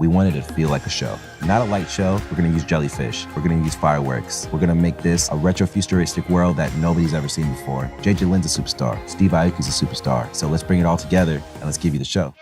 we wanted it to feel like a show. Not a light show, we're gonna use jellyfish, we're gonna use fireworks, we're gonna make this a retrofuturistic world that nobody's ever seen before. JJ Lin's a superstar, Steve Aoki's a superstar, so let's bring it all together and let's give you the show.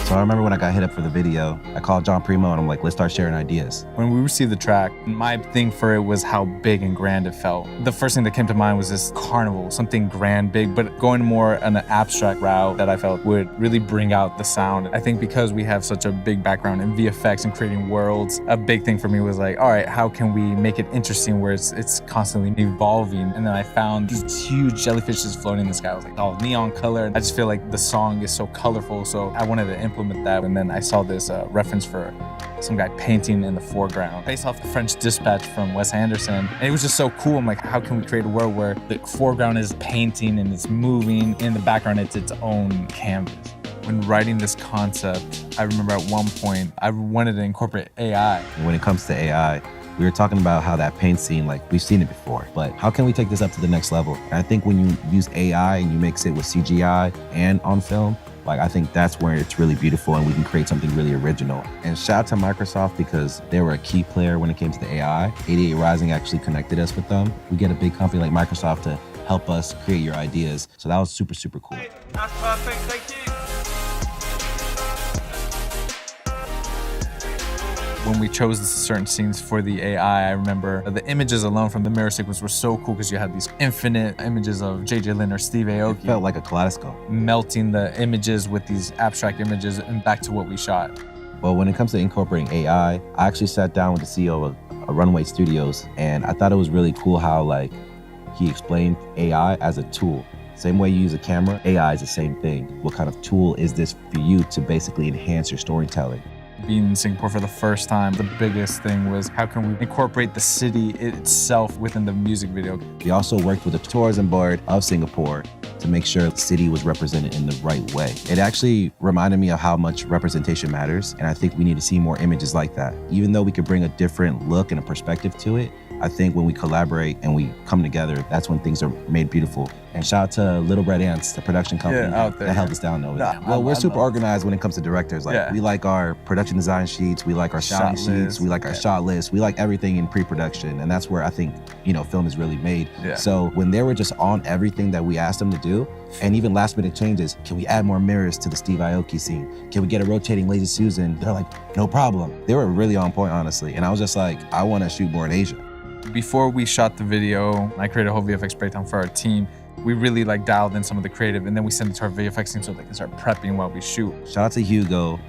So I remember when I got hit up for the video, I called John Primo and I'm like, let's start sharing ideas. When we received the track, my thing for it was how big and grand it felt. The first thing that came to mind was this carnival, something grand, big, but going more on an abstract route that I felt would really bring out the sound. I think because we have such a big background in VFX and creating worlds, a big thing for me was like, all right, how can we make it interesting where it's constantly evolving? And then I found these huge jellyfishes floating in the sky. I was like, oh, neon color. I just feel like the song is so colorful, so I wanted to implement that. And then I saw this reference for some guy painting in the foreground based off the French Dispatch from Wes Anderson. And it was just so cool. I'm like, how can we create a world where the foreground is painting and it's moving, in the background it's its own canvas? When writing this concept, I remember at one point I wanted to incorporate AI. When it comes to AI, we were talking about how that paint scene, like we've seen it before, but how can we take this up to the next level? And I think when you use AI and you mix it with CGI and on film, like I think that's where it's really beautiful and we can create something really original. And shout out to Microsoft because they were a key player when it came to the AI. 88 Rising actually connected us with them. We get a big company like Microsoft to help us create your ideas. So that was super, super cool. That's perfect, thank you. When we chose certain scenes for the AI, I remember the images alone from the mirror sequence were so cool because you had these infinite images of JJ Lin or Steve Aoki. It felt like a kaleidoscope. Melting the images with these abstract images and back to what we shot. Well, when it comes to incorporating AI, I actually sat down with the CEO of Runway Studios and I thought it was really cool how like he explained AI as a tool. Same way you use a camera, AI is the same thing. What kind of tool is this for you to basically enhance your storytelling? Being in Singapore for the first time, the biggest thing was how can we incorporate the city itself within the music video? We also worked with the tourism board of Singapore to make sure the city was represented in the right way. It actually reminded me of how much representation matters, and I think we need to see more images like that. Even though we could bring a different look and a perspective to it, I think when we collaborate and we come together, that's when things are made beautiful. And shout out to Little Red Ants, the production company that held us down over there. Well, we're super organized when it comes to directors. Like we like our production design sheets, we like our shot sheets, we like our shot lists, we like everything in pre-production. And that's where I think, you know, film is really made. So when they were just on everything that we asked them to do, and even last minute changes, can we add more mirrors to the Steve Aoki scene? Can we get a rotating Lazy Susan? They're like, no problem. They were really on point, honestly. And I was just like, I want to shoot more in Asia. Before we shot the video, I created a whole VFX breakdown for our team. We really like dialed in some of the creative and then we sent it to our VFX team so they can start prepping while we shoot. Shout out to Hugo.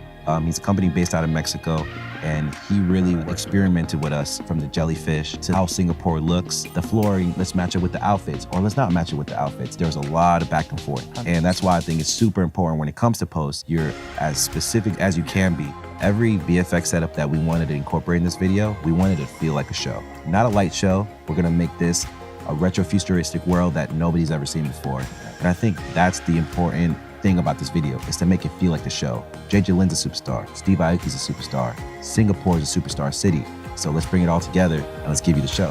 He's a company based out of Mexico and he really experimented with us from the jellyfish to how Singapore looks, the flooring, let's match it with the outfits or let's not match it with the outfits. There's a lot of back and forth. And that's why I think it's super important when it comes to post, you're as specific as you can be. Every VFX setup that we wanted to incorporate in this video, we wanted it to feel like a show. Not a light show, we're gonna make this a retrofuturistic world that nobody's ever seen before. And I think that's the important thing about this video, is to make it feel like the show. JJ Lin's a superstar, Steve Aoki's a superstar, Singapore is a superstar city. So let's bring it all together and let's give you the show.